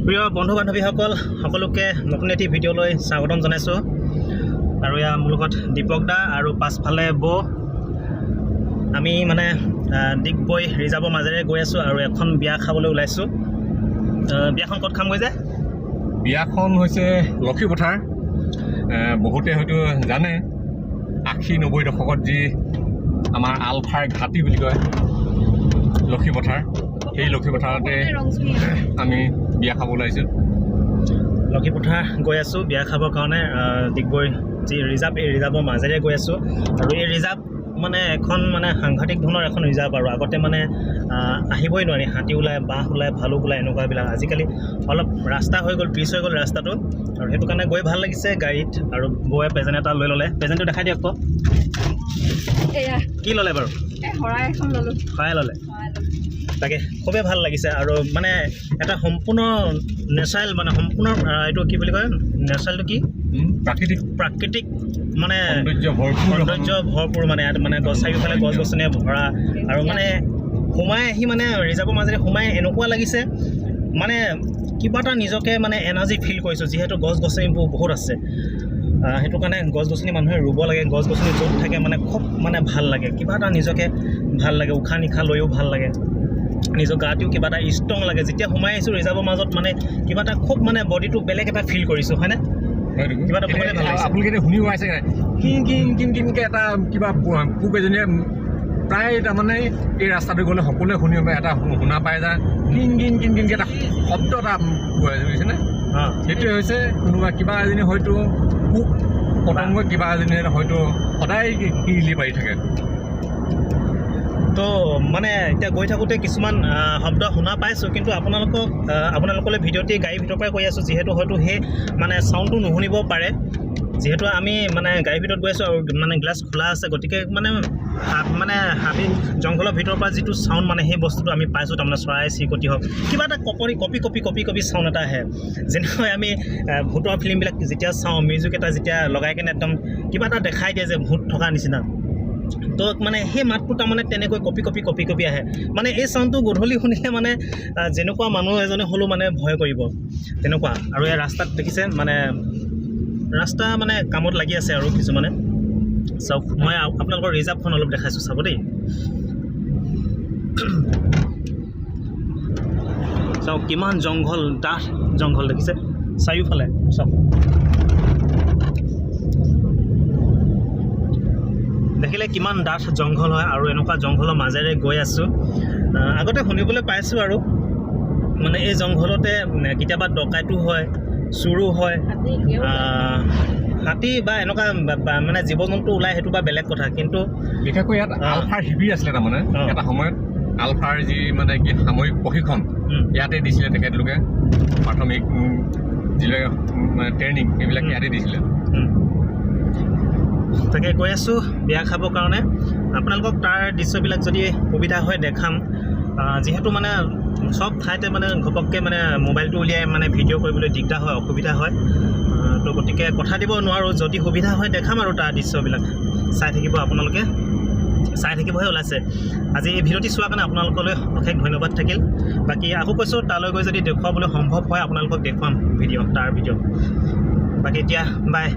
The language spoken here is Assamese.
প্ৰিয় বন্ধু বান্ধৱীসকল সকলোকে নতুন এটি ভিডিঅ'লৈ স্বাগতম জনাইছোঁ আৰু ইয়া মোৰ লগত দীপক দা আৰু পাছফালে বৌ আমি মানে ডিগবৈ ৰিজাৰ্ভৰ মাজেৰে গৈ আছোঁ আৰু এখন বিয়া খাবলৈ ওলাইছোঁ বিয়াখন ক'ত খামগৈ যে বিয়াখন হৈছে লক্ষীপথাৰ বহুতে হয়তো জানে 80-90 দশকত যি আমাৰ আলফাৰ ঘাটি বুলি কয় লক্ষীপথাৰ সেই লক্ষীপথাৰতে আমি বিয়া খাব ওলাইছোঁ লক্ষীপথাৰ গৈ আছোঁ বিয়া খাবৰ কাৰণে ডিগবৈ যি ৰিজাৰ্ভ এই ৰিজাৰ্ভৰ মাজেৰে গৈ আছোঁ আৰু এই ৰিজাৰ্ভ মানে এখন মানে সাংঘাতিক ধৰণৰ এখন ৰিজাৰ্ভ আৰু আগতে মানে আহিবই নোৱাৰি হাতী ওলায় বাঘ ওলায় ভালুক ওলায় এনেকুৱাবিলাক আজিকালি অলপ ৰাস্তা হৈ গ'ল পিচ হৈ গ'ল ৰাস্তাটো আৰু সেইটো কাৰণে গৈ ভাল লাগিছে গাড়ীত আৰু বৌয়ে প্ৰেজেণ্ট এটা লৈ ল'লে প্ৰেজেণ্টটো দেখাই দিয়ক আকৌ কি ল'লে বাৰু শৰাই ল'লে তাকে খুবেই ভাল লাগিছে আৰু মানে এটা সম্পূৰ্ণ নেচাৰেল মানে সম্পূৰ্ণ এইটো কি বুলি কয় নেচাৰেলটো কি প্ৰাকৃতিক মানে সৌন্দৰ্য ভৰপূৰ মানে ইয়াত মানে চাৰিওফালে গছ গছনিয়ে ভৰা আৰু মানে সোমাই আহি মানে ৰিজাৰ্ভৰ মাজেৰে সোমাই এনেকুৱা লাগিছে মানে কিবা এটা নিজকে মানে এনাৰ্জি ফিল কৰিছোঁ যিহেতু গছ গছনিবোৰ বহুত আছে সেইটো কাৰণে গছ গছনি মানুহে ৰুব লাগে গছ গছনি য'ত থাকে মানে খুব মানে ভাল লাগে কিবা এটা নিজকে ভাল লাগে উশাহ নিশাহ লৈও ভাল লাগে নিজৰ গাটোও কিবা এটা ষ্ট্ৰং লাগে যেতিয়া সোমাই আহিছোঁ ৰিজাৰ্ভৰ মাজত মানে কিবা এটা খুব মানে বডিটো বেলেগ এটা ফিল কৰিছোঁ হয়নে কিবা এটা ভাল লাগিছে আপোনালোকে শুনিও পাইছে কিন কিন কিন কিনকৈ এটা কিবা পোক এজনীয়ে প্ৰায় তাৰমানে এই ৰাস্তাটো গ'লে সকলোৱে শুনিব পাৰে এটা শুনা পায় যায় কিন কিন কিন কিনকৈ এটা শব্দ এটা বুজিছেনে সেইটোৱে হৈছে কোনোবা কিবা এজনী হয়তো পোক পতংগ কিবা এজনীয়ে হয়তো সদায় কিৰিলি পাৰি থাকে তো মানে এতিয়া গৈ থাকোঁতে কিছুমান শব্দ শুনা পাইছোঁ কিন্তু আপোনালোকলৈ ভিডিঅ'টি গাড়ীৰ ভিতৰৰ পৰাই কৈ আছোঁ যিহেতু হয়তো সেই মানে চাউণ্ডটো নুশুনিব পাৰে যিহেতু আমি মানে গাড়ীৰ ভিতৰত গৈ আছোঁ আৰু মানে গ্লাছ খোলা আছে গতিকে মানে হাবি জংঘলৰ ভিতৰৰ পৰা যিটো চাউণ্ড মানে সেই বস্তুটো আমি পাইছোঁ তাৰমানে চৰাই চিৰিকটি হওক কিবা এটা কপি চাউণ্ড এটা আহে যেনেকৈ আমি ভূতৰ ফিল্মবিলাক যেতিয়া চাওঁ মিউজিক এটা যেতিয়া লগাই কিনে একদম কিবা এটা দেখাই দিয়ে যে ভূত থকা নিচিনা তো মানে সেই মাতটো তাৰমানে তেনেকৈ কপি আহে মানে এই চাউণ্ডটো গধূলি শুনিলে মানে যেনেকুৱা মানুহ এজনে হ'লেও মানে ভয় কৰিব তেনেকুৱা আৰু এই ৰাস্তাত দেখিছে মানে ৰাস্তা মানে কামত লাগি আছে আৰু কিছুমানে চাওক মই আপোনালোকৰ ৰিজাৰ্ভখন অলপ দেখাইছোঁ চাব দেই চাওক কিমান জংঘল ডাঠ জংঘল দেখিছে চাৰিওফালে চাওক দেখিলে কিমান ডাঠ জংঘল হয় আৰু এনেকুৱা জংঘলৰ মাজেৰে গৈ আছোঁ আগতে শুনিবলৈ পাইছোঁ আৰু মানে এই জংঘলতে কেতিয়াবা ডকাইতো হয় চুৰো হয় হাতী বা এনেকুৱা মানে জীৱ জন্তু ওলাই সেইটো বা বেলেগ কথা কিন্তু বিশেষকৈ ইয়াত আলফাৰ শিবিৰ আছিলে তাৰমানে এটা সময়ত আলফাৰ যি মানে কি সামৰিক প্ৰশিক্ষণ ইয়াতে দিছিলে তেখেতলোকে প্ৰাথমিক যিবিলাক মানে ট্ৰেইনিং এইবিলাক ইয়াতে দিছিলে তাকে গৈ আছোঁ বিয়া খাবৰ কাৰণে আপোনালোকক তাৰ দৃশ্যবিলাক যদি সুবিধা হয় দেখাম যিহেতু মানে চব ঠাইতে মানে ঘপককৈ মানে মোবাইলটো উলিয়াই মানে ভিডিঅ' কৰিবলৈ দিগদাৰ হয় অসুবিধা হয় তো গতিকে কথা দিব নোৱাৰোঁ যদি সুবিধা হয় দেখাম আৰু তাৰ দৃশ্যবিলাক চাই থাকিব আপোনালোকে চাই থাকিবহে ওলাইছে আজি এই ভিডিঅ'টি চোৱাৰ কাৰণে আপোনালোকলৈ অশেষ ধন্যবাদ থাকিল বাকী আকৌ কৈছোঁ তালৈ গৈ যদি দেখুৱাবলৈ সম্ভৱ হয় আপোনালোকক দেখুৱাম তাৰ ভিডিঅ' বাকী এতিয়া বাই